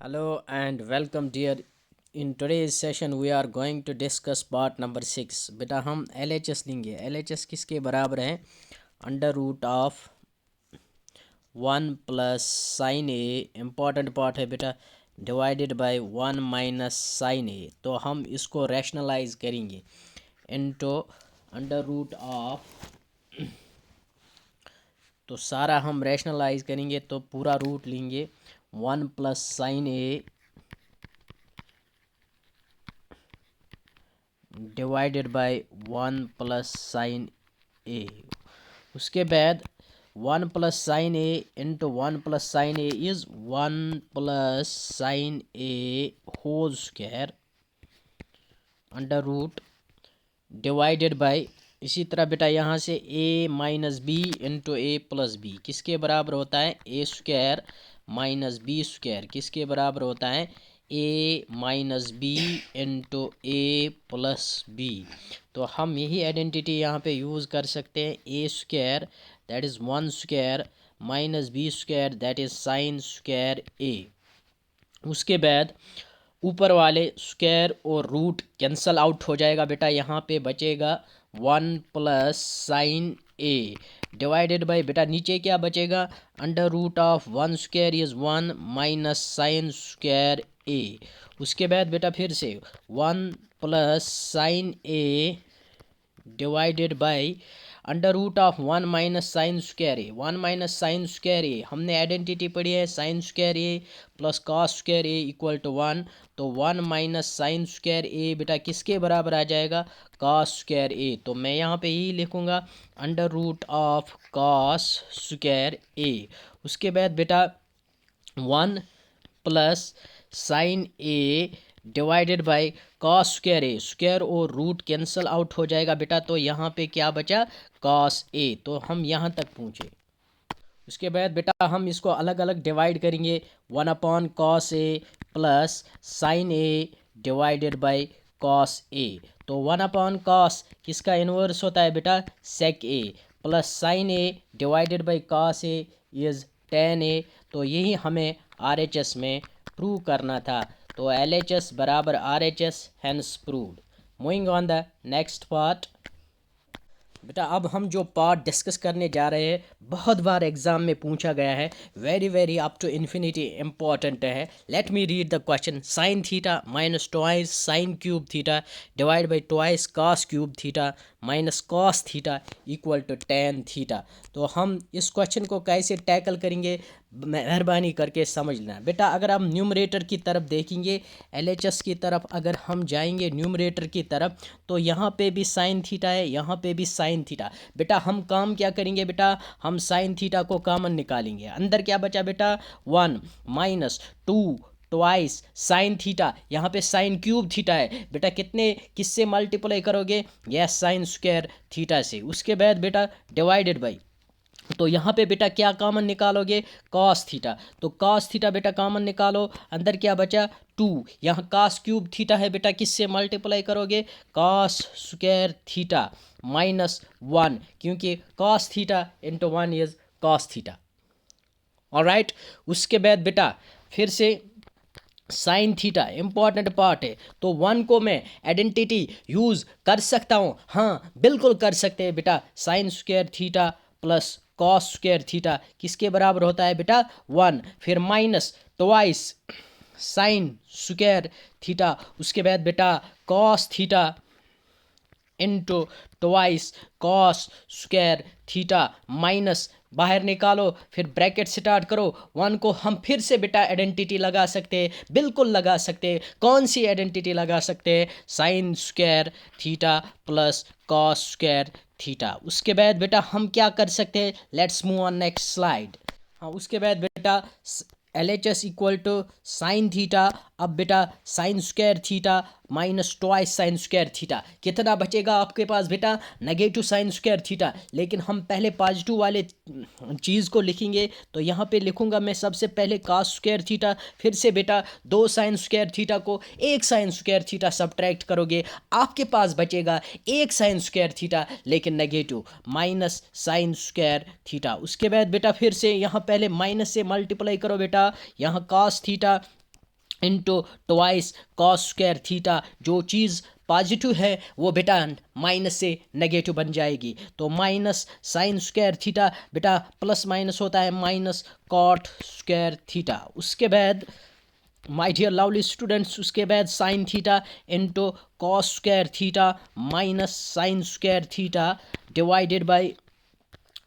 Hello and welcome dear. In today's session we are going to discuss part number 6. बेटा हम LHS लेंगे. LHS किसके बराबर है? Under root of 1 plus sine A, important part है बेटा, divided by 1 minus sine A. तो हम इसको रैशनलाइज करेंगे इनटू अंडर रूट ऑफ, तो सारा हम रैशनलाइज करेंगे तो पूरा रूट लेंगे 1 plus sine A divided by 1 plus sine A. उसके बाद 1 plus sine A into 1 plus sine A is 1 plus sine A whole square under root divided by, इसी तरह बेटा यहाँ से a minus B into A plus B किसके बराबर होता है? A square minus B square किसके बराबर होता है? a minus B into A plus B. तो हम यही आइडेंटिटी यहाँ पे यूज़ कर सकते हैं. A square that is 1 square minus B square that is sine square A. उसके बाद ऊपर वाले स्क्वायर और रूट कैंसल आउट हो जाएगा बेटा. यहाँ पे बचेगा 1 plus sine A divided by, बेटा नीचे क्या बचेगा? Under root of 1 square is 1 minus sine square A. उसके बाद बेटा फिर से 1 plus sine A divided by under root of 1 minus sine square A. 1 minus sine square A हमने आइडेंटिटी पढ़ी है, sine square A plus cos square A equal to 1. तो 1 minus sine square ए बेटा किसके बराबर आ जाएगा? Cos square A. तो मैं यहाँ पे यही लिखूँगा under root of cos square A. उसके बाद बेटा 1 plus sine A divided by cos square A. Square और रूट कैंसल आउट हो जाएगा बेटा, तो यहाँ पे क्या बचा? Cos A. तो हम यहाँ तक पहुँचे. उसके बाद बेटा हम इसको अलग अलग डिवाइड करेंगे. 1 upon cos A plus sine A divided by cos A. तो 1 अपॉन कॉस किसका इन्वर्स होता है बेटा? Sec A plus sine A divided by cos A is tan A. तो यही हमें RHS में प्रूव करना था. तो LHS बराबर RHS, hence proved. Moving on the next part. बेटा अब हम जो पार्ट डिस्कस करने जा रहे हैं बहुत बार एग्जाम में पूछा गया है, very very up to infinity important है. Let me read the question. Sine theta minus twice sine cube theta divide by twice cos cube theta minus cos theta equal to tan theta. तो हम इस question को कैसे tackle करेंगे, मेहरबानी करके समझ लेना. बेटा अगर हम न्यूमरेटर की तरफ देखेंगे, LHS की तरफ अगर हम जाएंगे न्यूमरेटर की तरफ, तो यहाँ पे भी साइन थीटा है, यहाँ पे भी साइन थीटा. बेटा हम काम क्या करेंगे बेटा? हम साइन थीटा को कॉमन निकालेंगे. अंदर क्या बचा बेटा? 1 माइनस 2 ट्वाइस साइन थीटा, यहाँ पे साइन क्यूब थीटा है बेटा. कितने किससे मल्टीप्लाई करोगे? यस, साइन स्क्वायर थीटा से. उसके बाद बेटा डिवाइडेड बाई, तो यहाँ पे बेटा क्या कॉमन निकालोगे? Cos theta. तो कॉस थीटा बेटा कॉमन निकालो. अंदर क्या बचा? 2. यहाँ कॉस क्यूब थीटा है बेटा, किससे मल्टीप्लाई करोगे? कॉस स्क्वायर थीटा माइनस 1, क्योंकि cos theta into 1 is cos theta. Alright. उसके बाद बेटा फिर से साइन थीटा इंपॉर्टेंट पार्ट है, तो 1 को मैं आइडेंटिटी यूज़ कर सकता हूँ. हाँ बिल्कुल कर सकते हैं बेटा. Sine square theta plus cos square theta किसके बराबर होता है बेटा? 1. फिर minus twice sine square theta. उसके बाद बेटा cos theta into twice cos square theta minus, बाहर निकालो फिर ब्रैकेट स्टार्ट करो. 1 को हम फिर से बेटा आइडेंटिटी लगा सकते हैं, बिल्कुल लगा सकते हैं. कौन सी आइडेंटिटी लगा सकते हैं? Sine square theta plus cos square theta. उसके बाद बेटा हम क्या कर सकते हैं? Let's move on next slide. हाँ उसके बाद बेटा LHS equal to sine theta. अब बेटा sine square theta minus twice sine square theta, कितना बचेगा आपके पास बेटा? Negative sine square theta. लेकिन हम पहले पॉजिटिव वाले चीज़ को लिखेंगे, तो यहाँ पे लिखूँगा मैं सबसे पहले कॉस स्क्वायर थीटा, फिर से बेटा 2 साइन स्क्वायर थीटा को 1 साइन स्क्वायर थीटा सब्ट्रैक्ट करोगे, आपके पास बचेगा 1 साइन स्क्वायर थीटा लेकिन negative minus sine square theta. उसके बाद बेटा फिर से यहाँ पहले माइनस से मल्टीप्लाई करो बेटा. यहाँ cos theta into twice cos square theta. जो चीज़ पॉजिटिव है वो बेटा माइनस से नेगेटिव बन जाएगी, तो माइनस साइन स्क्वायर थीटा बेटा प्लस माइनस होता है माइनस कॉट स्क्वायर थीटा। उसके बाद माय डियर लवली स्टूडेंट्स, उसके बाद sign theta into cos square theta minus sine square theta divided by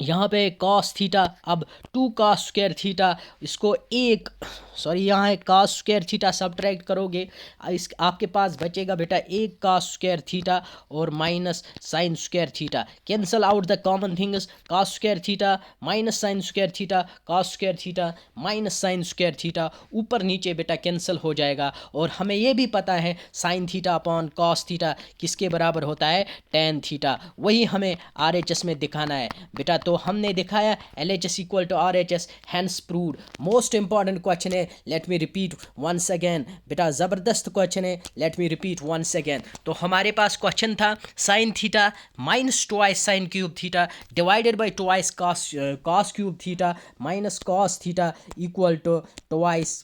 यहाँ पे कॉस थीटा। अब टू कॉस स्क्वायर थीटा, इसको एक सॉरी यहाँ है कॉस स्क्वायर थीटा, सब्ट्रैक्ट करोगे इस आपके पास बचेगा बेटा एक कॉस स्क्वायर थीटा और minus sine square theta. Cancel out the common things, cos square theta minus sine square theta, cos square theta minus sine square theta, ऊपर नीचे बेटा कैंसिल हो जाएगा। और हमें ये भी पता है sine theta upon cos theta किसके बराबर होता है, टेन थीटा। वही हमें आर एच एस में दिखाना है बेटा। तो हमने दिखाया L H S equal to R H S, hence proved. Most important question है, let me repeat once again बेटा, ज़बरदस्त क्वेश्चन है, let me repeat once again. तो हमारे पास क्वेश्चन था sine theta minus twice sine cube theta divided by twice cos cube theta minus cos theta equal to twice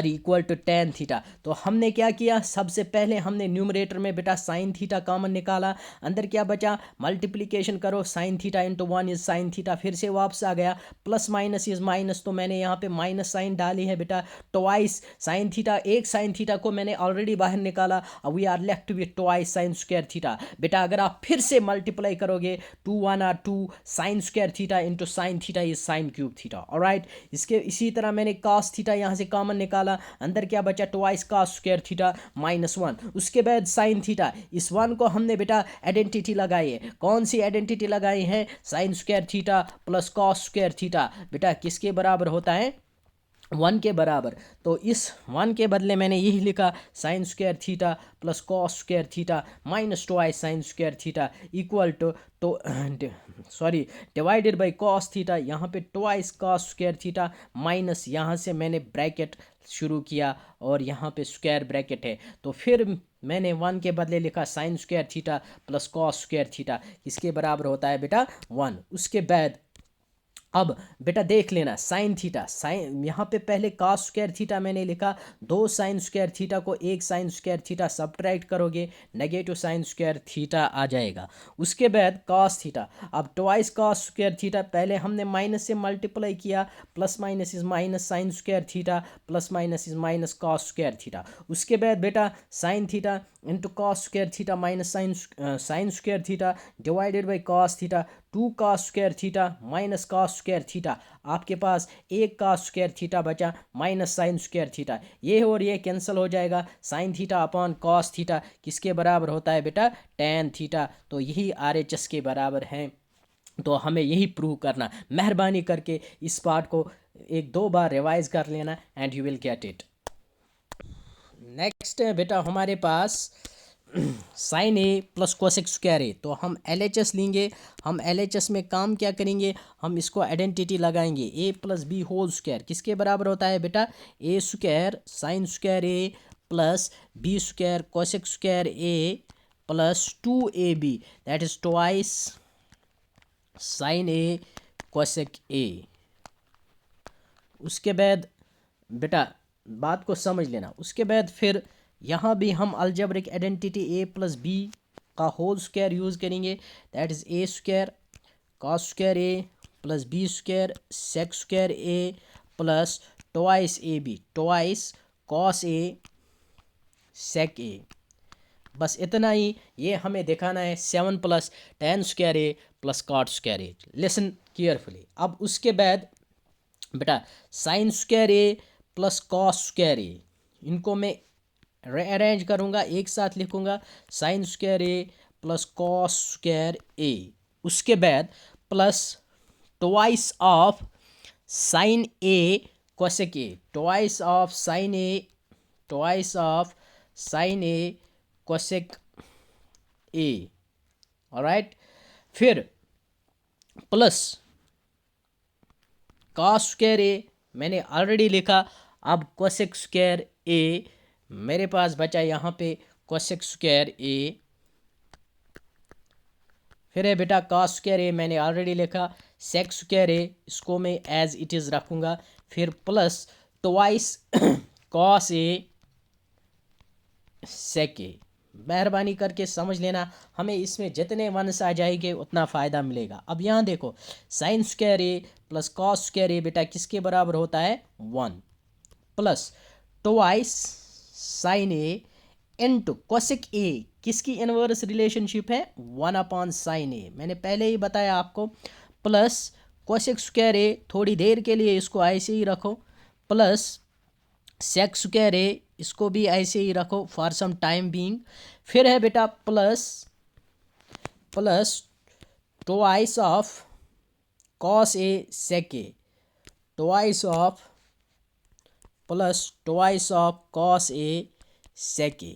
equal to tan theta. तो हमने क्या किया, सबसे पहले हमने न्यूमरेटर में बेटा साइन थीटा कॉमन निकाला, अंदर क्या बचा मल्टीप्लिकेशन करो sign theta into one is sine theta, फिर से वापस आ गया प्लस माइनस इज माइनस, तो मैंने यहाँ पे माइनस साइन डाली है बेटा। ट्वाइस साइन थीटा, एक साइन थीटा को मैंने ऑलरेडी बाहर निकाला, अब we are left with twice sine square theta. बेटा अगर आप फिर से मल्टीप्लाई करोगे two one or two sine square theta into sine theta is sine cube theta. Alright, इसके इसी तरह मैंने कॉस थीटा यहाँ से कॉमन निकाला, अंदर क्या बचा twice cos square theta minus one. उसके बाद साइन थीटा, इस वन को हमने बेटा आइडेंटिटी लगाई है, कौन सी आइडेंटिटी लगाई है, sine square theta plus cos square theta बेटा किसके बराबर होता है, वन के बराबर। तो इस वन के बदले मैंने यही लिखा sign square theta plus cos square theta minus twice sine square theta equal two divided by cos theta, यहाँ पे twice cos square theta minus यहाँ से मैंने ब्रैकेट शुरू किया और यहाँ पे स्क्वायर ब्रैकेट है, तो फिर मैंने वन के बदले लिखा sign square theta plus cos square theta किसके बराबर होता है बेटा, वन। उसके बाद अब बेटा देख लेना साइन थीटा, साइन यहाँ पे पहले कॉस स्क्वायर थीटा मैंने लिखा, दो साइन स्क्वायर थीटा को एक साइन स्क्वायर थीटा सब्ट्रैक्ट करोगे नेगेटिव साइन स्क्वायर थीटा आ जाएगा। उसके बाद कॉस थीटा, अब ट्वाइस कॉस स्क्वायर थीटा, पहले हमने माइनस से मल्टीप्लाई किया, plus minus is minus sine square theta plus minus is minus cos square theta. उसके बाद बेटा sine theta into cos square theta minus sine square theta divided by cos theta, two cos square theta minus cos square theta, आपके पास एक cos square theta बचा minus sine square theta, ये और ये cancel हो जाएगा, sine theta upon cos theta किसके बराबर होता है बेटा, टेन थीटा। तो यही आर एच एस के बराबर है, तो हमें यही प्रूव करना। मेहरबानी करके इस पार्ट को एक दो बार रिवाइज कर लेना and you will get it. Next है बेटा हमारे पास sign A plus cosec square A, तो हम एल एच एस लेंगे। हम एल एच एस में काम क्या करेंगे, हम इसको आइडेंटिटी लगाएंगे A plus B whole square किसके बराबर होता है बेटा, A square sine square A plus B square cosec square A plus two A B, that is twice sine A cosec A. उसके बाद बेटा बात को समझ लेना, उसके बाद फिर यहाँ भी हम algebraic identity A plus B का होल स्क्वायर यूज़ करेंगे, that is A square cos square A plus B square sec square A plus twice A B twice cos A sec A. बस इतना ही, ये हमें दिखाना है seven plus tan square A plus cot square A. Listen carefully. अब उसके बाद बेटा sine square A plus cos square A, इनको मैं रीअरेंज करूँगा, एक साथ लिखूँगा sign square A plus cos square A. उसके बाद plus twice of sine A cosec A, twice of sine A cosec A, alright. फिर प्लस कॉस स्क्वायर ए मैंने ऑलरेडी लिखा, अब कोसेक स्क्वायर ए मेरे पास बचा यहाँ पे कोसेक स्क्वायर ए। फिर है बेटा कॉस स्क्वायर ए मैंने ऑलरेडी लिखा, सेक स्क्वायर ए इसको मैं एज इट इज़ रखूँगा, फिर plus twice cos A sec ए। मेहरबानी करके समझ लेना, हमें इसमें जितने वंस आ जाएंगे उतना फ़ायदा मिलेगा। अब यहाँ देखो, sign square A plus cos square ए बेटा किसके बराबर होता है 1 plus twice sine A into cosec ए किसकी इनवर्स रिलेशनशिप है 1/साइन ए, मैंने पहले ही बताया आपको, प्लस कोसेक स्क्वायर ए, थोड़ी देर के लिए इसको ऐसे ही रखो, प्लस सेक स्क्वायर ए, इसको भी ऐसे ही रखो फॉर सम टाइम बीइंग। फिर है बेटा plus twice of cos A sec A, twice of plus twice of cos A sec A.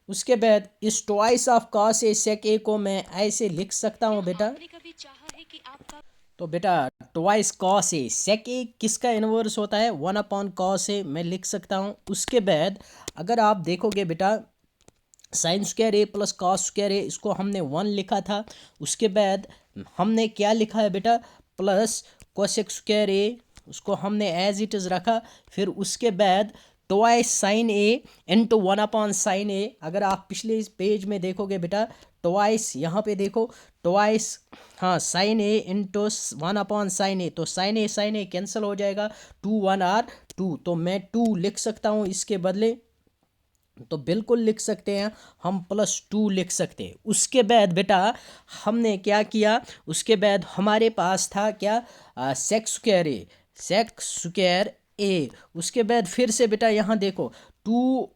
उसके बाद इस twice of cos A sec A को मैं ऐसे लिख सकता हूँ बेटा, तो बेटा ट्वाइस कॉस ए सेक ए किसका इन्वर्स होता है 1/कॉस ए, मैं लिख सकता हूँ। उसके बाद अगर आप देखोगे बेटा sine square A plus cos square ए, इसको हमने 1 लिखा था, उसके बाद हमने क्या लिखा है बेटा प्लस कोसेक स्क्वायर ए, उसको हमने एज इट इज़ रखा, फिर उसके बाद ट्वाइस साइन ए इंटू 1/साइन ए। अगर आप पिछले इस पेज में देखोगे बेटा ट्वाइस, यहाँ पे देखो ट्वाइस, हाँ साइन ए इंटू 1/साइन ए, तो साइन ए कैंसिल हो जाएगा, 2 1 आर 2, तो मैं 2 लिख सकता हूँ इसके बदले, तो बिल्कुल लिख सकते हैं हम, +2 लिख सकते हैं। उसके बाद बेटा हमने क्या किया, उसके बाद हमारे पास था क्या सेक square A, sec square A. उसके बाद फिर से बेटा यहाँ देखो 2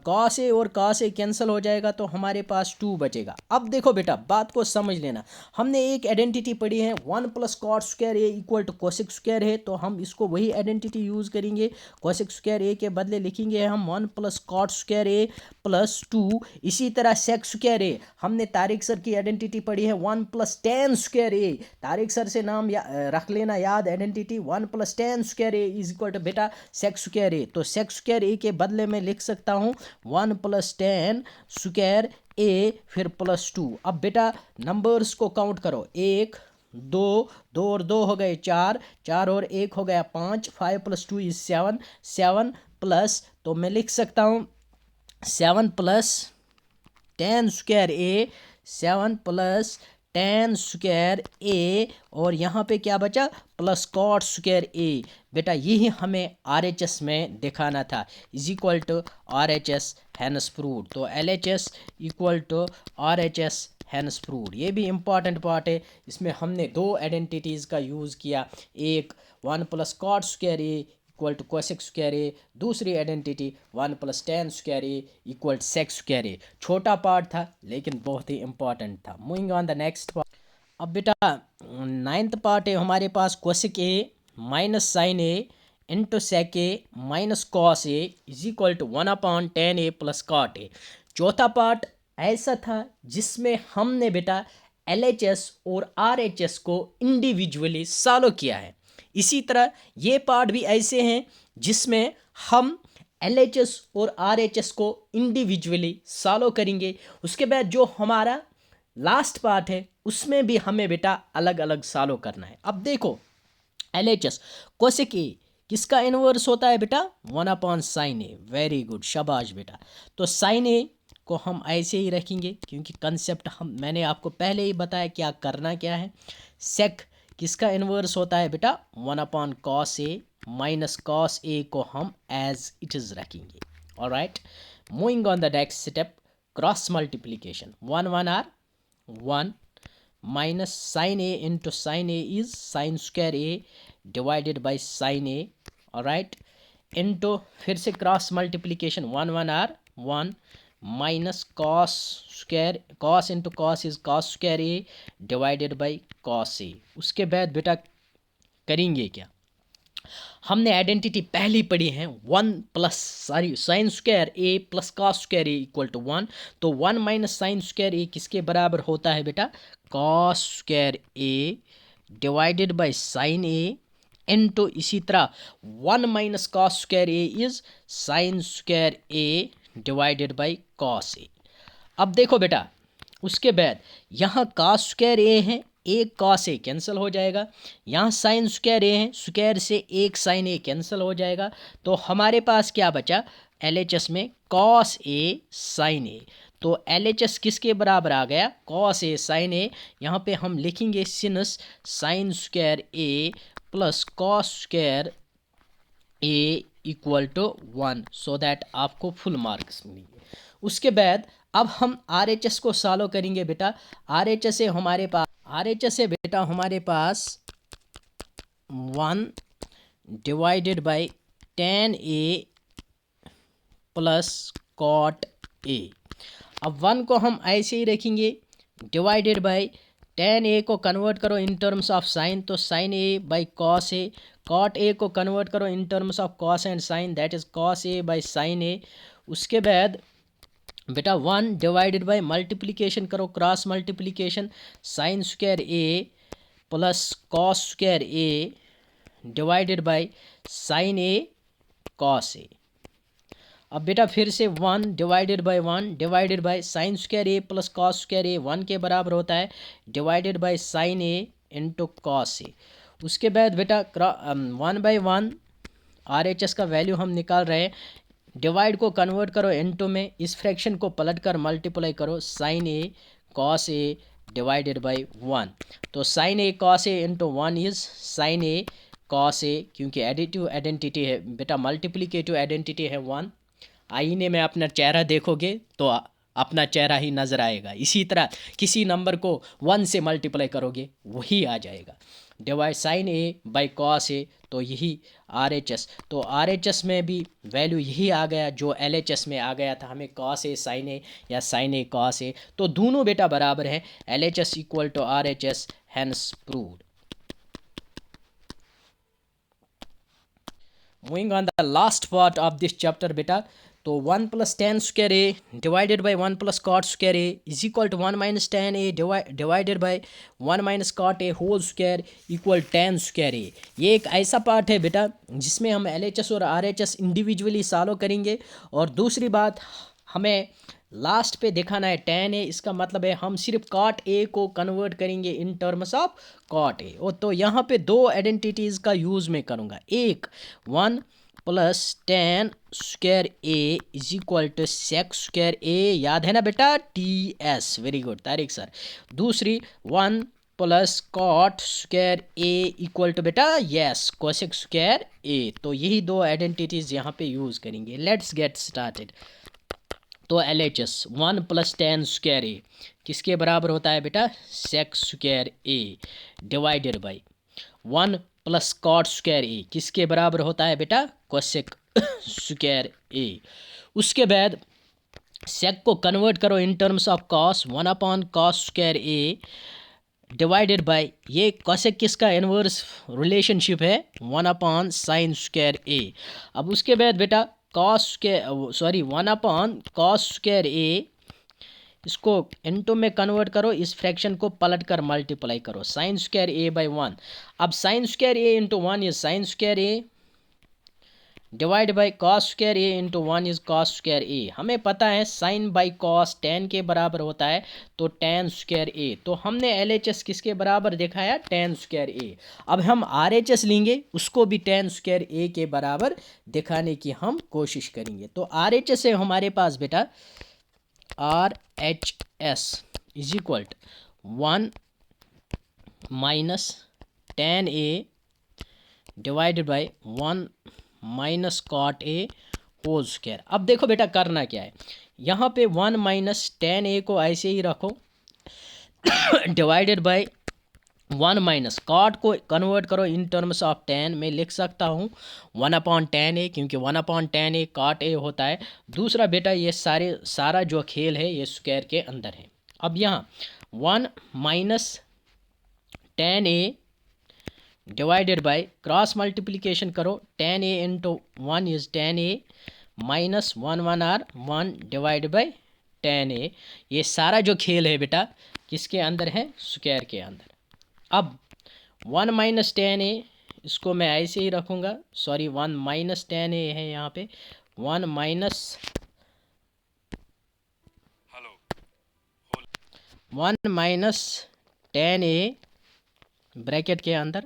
कॉस ए और कॉस ए कैंसिल हो जाएगा, तो हमारे पास 2 बचेगा। अब देखो बेटा बात को समझ लेना, हमने एक आइडेंटिटी पढ़ी है 1 plus cot square A equal to cosec square है, तो हम इसको वही आइडेंटिटी यूज़ करेंगे, कोसेक स्क्वायर ए के बदले लिखेंगे हम 1 plus cot square A plus 2। इसी तरह सेक स्क्वायर ए, हमने तारिक सर की आइडेंटिटी पढ़ी है 1 plus tan square A, Tariq sir से नाम रख लेना याद, identity 1 plus tan square A is equal to बेटा सेक स्क्वायर ए, तो सेक स्क्वायर ए के बदले में लिख सकता हूँ 1 प्लस टेन स्क्वायर ए फिर +2। अब बेटा नंबर्स को काउंट करो, 1 2 2 और 2 हो गए 4, 4 और 1 हो गया 5, 5 + 2 इज 7, 7 प्लस, तो मैं लिख सकता हूँ 7 प्लस टेन स्क्वायर ए, 7 प्लस टेन स्क्वायर ए, और यहाँ पे क्या बचा प्लस कॉट स्क्वायर ए। बेटा यही हमें RHS में दिखाना था, is equal to RHS hence proved, तो LHS equal to RHS hence proved. ये भी इम्पॉर्टेंट पार्ट है, इसमें हमने 2 आइडेंटिटीज़ का यूज़ किया, एक 1 plus cot square A equal to cosec square A, दूसरी identity 1 plus tan square A equal to sec square A. छोटा पार्ट था लेकिन बहुत ही इंपॉर्टेंट था। Moving on the next part. अब बेटा 9th पार्ट है हमारे पास, cosec A minus sine A into sec A minus cos A is equal to 1/tan A plus cot A. चौथा पार्ट ऐसा था जिसमें हमने बेटा LHS और RHS को इंडिविजुअली सॉल्व किया है। इसी तरह ये पार्ट भी ऐसे हैं जिसमें हम LHS और RHS को इंडिविजुअली सॉल्व करेंगे। उसके बाद जो हमारा लास्ट पार्ट है उसमें भी हमें बेटा अलग अलग सॉल्व करना है। अब देखो LHS कोसेक ए किसका इनवर्स होता है बेटा 1/साइन ए, वेरी गुड शाबाश बेटा। तो साइन ए को हम ऐसे ही रखेंगे क्योंकि कंसेप्ट मैंने आपको पहले ही बताया क्या करना क्या है। सेक किसका इन्वर्स होता है बेटा 1/cos A, minus cos A को हम एज इट इज़ रखेंगे। Alright, moving on the next step, cross multiplication, 1 1 are 1 minus sine A into sine A is sine square A divided by sine A. Alright, into फिर से cross multiplication 1 1 are 1 minus cos square, cos into cos is cos square A divided by cos A. उसके बाद बेटा करेंगे क्या, हमने identity पहली पढ़ी है 1 plus sine square A plus cos square A equal to 1, तो 1 माइनस साइन स्क्वायर ए किसके बराबर होता है बेटा cos square A divided by sine A into इसी तरह 1 minus cos square A is sine square A divided by cos A. अब देखो बेटा उसके बाद यहाँ कॉस स्क्वायर ए है एक कॉस ए कैंसिल हो जाएगा, यहाँ साइन स्क्वायर ए है, स्क्वायर से एक साइन ए कैंसिल हो जाएगा, तो हमारे पास क्या बचा LHS में कॉस ए साइन ए। तो LHS किसके बराबर आ गया, कॉस ए साइन ए। यहाँ पे हम लिखेंगे सिनस sine square A plus cos square A equal to 1, so that आपको फुल मार्क्स मिलेंगे। उसके बाद अब हम RHS को सॉल्व करेंगे बेटा। RHS से बेटा हमारे पास 1 divided by tan a plus cot A. अब 1 को हम ऐसे ही रखेंगे, डिवाइडेड बाई tan a को कन्वर्ट करो इन टर्म्स ऑफ साइन, तो sine A by cos A, cot A को कन्वर्ट करो in terms of cos and sine, that is cos A by sine A. उसके बाद बेटा 1 डिवाइडेड बाई मल्टीप्लिकेशन करो, cross multiplication, sine square A plus cos square A divided by sine A cos A. अब बेटा फिर से 1 divided by sine square A plus cos square A 1 के बराबर होता है, divided by sine A into cos A. उसके बाद बेटा 1/1 RHS का वैल्यू हम निकाल रहे हैं, डिवाइड को कन्वर्ट करो इनटू में, इस फ्रैक्शन को पलट कर मल्टीप्लाई करो, sine A cos A divided by 1, तो sine A cos A into 1 is sine A cos A, क्योंकि एडिटिव आइडेंटिटी है बेटा, मल्टीप्लिकेटिव आइडेंटिटी है 1। आईने में अपना चेहरा देखोगे तो अपना चेहरा ही नज़र आएगा, इसी तरह किसी नंबर को 1 से मल्टीप्लाई करोगे वही आ जाएगा, divide sine A by cos A, तो यही RHS। तो RHS में भी वैल्यू यही आ गया जो LHS में आ गया था हमें, कॉस ए साइन ए या साइन ए कॉस ए, तो दोनों बेटा बराबर है, LHS equal to RHS, hence proved. Moving on the last part of this chapter बेटा, तो 1 plus tan square A divided by 1 plus cot square A is equal to 1 minus tan A divided by 1 minus cot A whole square equal tan square A. ये एक ऐसा part है बेटा जिसमें हम LHS और RHS इंडिविजुअली सॉल्व करेंगे, और दूसरी बात हमें लास्ट पे दिखाना है tan ए, इसका मतलब है हम सिर्फ cot ए को कन्वर्ट करेंगे इन टर्म्स ऑफ cot ए। और तो यहाँ पे दो आइडेंटिटीज़ का यूज़ मैं करूँगा, एक 1 plus tan square A is equal to sec square A, याद है ना बेटा, TS, very good Tariq sir. दूसरी 1 plus cot square A equal to बेटा यस कोसेक स्क्वायर ए, तो यही दो आइडेंटिटीज़ यहाँ पे यूज़ करेंगे। Let's get started. तो LHS 1 plus tan square A किसके बराबर होता है बेटा, sec square A divided by 1 plus cot square A किसके बराबर होता है बेटा, कोसेक स्क्वायर ए। उसके बाद सेक को कन्वर्ट करो in terms of cos, 1 upon cos square A divided by, ये कोसेक किसका इनवर्स रिलेशनशिप है, 1 अपॉन साइन स्क्वायर ए। अब उसके बाद बेटा कॉस के 1 अपॉन कॉस स्क्वायर ए, इसको इनटू में कन्वर्ट करो, इस फ्रैक्शन को पलट कर मल्टीप्लाई करो, साइन स्क्वायर ए बाई 1। अब sine square A into 1 is sine square A divide by cos square A into 1 is cos square A. हमें पता है साइन बाई कॉस tan के बराबर होता है, तो tan स्क्वायर ए, तो हमने LHS किसके बराबर दिखाया, tan स्क्वायर ए। अब हम RHS लेंगे, उसको भी tan स्क्वायर ए के बराबर दिखाने की हम कोशिश करेंगे। तो RHS से हमारे पास बेटा RHS is equal to 1 minus tan A divided by 1 minus cot A whole square. अब देखो बेटा करना क्या है, यहाँ पे 1 माइनस tan ए को ऐसे ही रखो डिवाइडेड बाई 1 माइनस कॉट को कन्वर्ट करो इन टर्म्स ऑफ tan, मैं लिख सकता हूँ 1 अपॉन tan ए, क्योंकि 1 upon tan A cot A होता है। दूसरा बेटा ये सारा जो खेल है ये स्क्वायर के अंदर है। अब यहाँ 1 minus tan A divided by cross multiplication करो, tan A into 1 is tan A minus 1 are 1 divide by tan A. ये सारा जो खेल है बेटा किसके अंदर है, स्क्वायर के अंदर। अब 1 माइनस tan ए, इसको मैं ऐसे ही रखूँगा, 1 माइनस tan ए है यहाँ पे, 1 minus 1 minus tan A bracket के अंदर।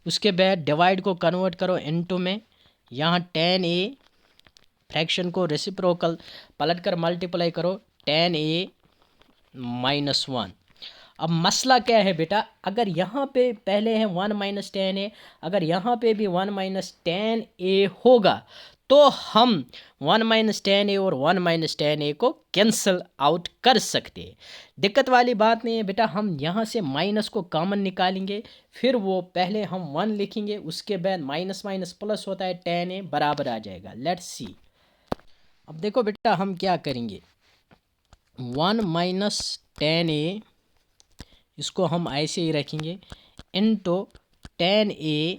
उसके बाद डिवाइड को कन्वर्ट करो इनटू में, यहाँ tan a फ्रैक्शन को रेसिप्रोकल पलट कर मल्टीप्लाई करो tan a -1। अब मसला क्या है बेटा, अगर यहाँ पे पहले है 1 माइनस tan a, अगर यहाँ पे भी 1 माइनस tan a होगा तो हम 1 माइनस tan a और 1 माइनस tan a को कैंसिल आउट कर सकते हैं। दिक्कत वाली बात नहीं है बेटा, हम यहाँ से माइनस को कॉमन निकालेंगे, फिर वो पहले हम 1 लिखेंगे, उसके बाद माइनस माइनस प्लस होता है tan a बराबर आ जाएगा। Let's see. अब देखो बेटा हम क्या करेंगे, 1 माइनस tan a इसको हम ऐसे ही रखेंगे into tan a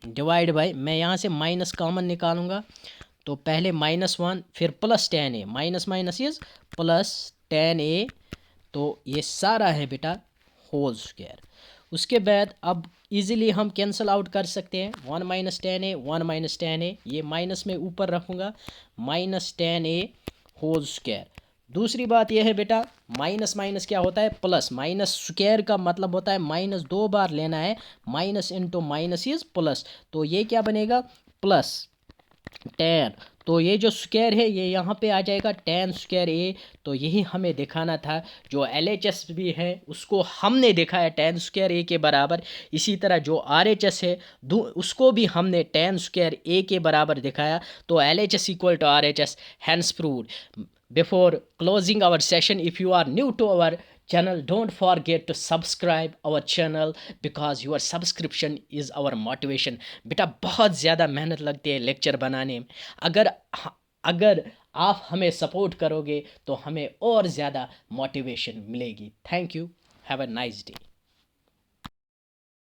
divide by, मैं यहाँ से माइनस कॉमन निकालूंगा तो पहले -1 फिर plus tan a, minus minus is plus tan a, तो ये सारा है बेटा होल स्क्वायर। उसके बाद अब इजीली हम कैंसिल आउट कर सकते हैं, 1 minus tan a 1 minus tan a, ये माइनस में ऊपर रखूँगा, minus tan a whole square. दूसरी बात यह है बेटा, माइनस माइनस क्या होता है प्लस, माइनस स्क्वायर का मतलब होता है माइनस 2 बार लेना है, minus into minus is plus, तो ये क्या बनेगा प्लस tan, तो ये जो स्क्वायर है ये यहाँ पे आ जाएगा tan स्क्वायर a। तो यही हमें दिखाना था, जो LHS भी है उसको हमने देखा है tan स्क्वायर a के बराबर, इसी तरह जो RHS है उसको भी हमने tan स्क्वायर a के बराबर दिखाया। तो LHS equal to RHS, hence proved. Before closing our session, if you are new to our channel, don't forget to subscribe our channel because your subscription is our motivation। बेटा बहुत ज़्यादा मेहनत लगती है लेक्चर बनाने में, अगर अगर आप हमें सपोर्ट करोगे तो हमें और ज़्यादा मोटिवेशन मिलेगी। Thank you, have a nice day.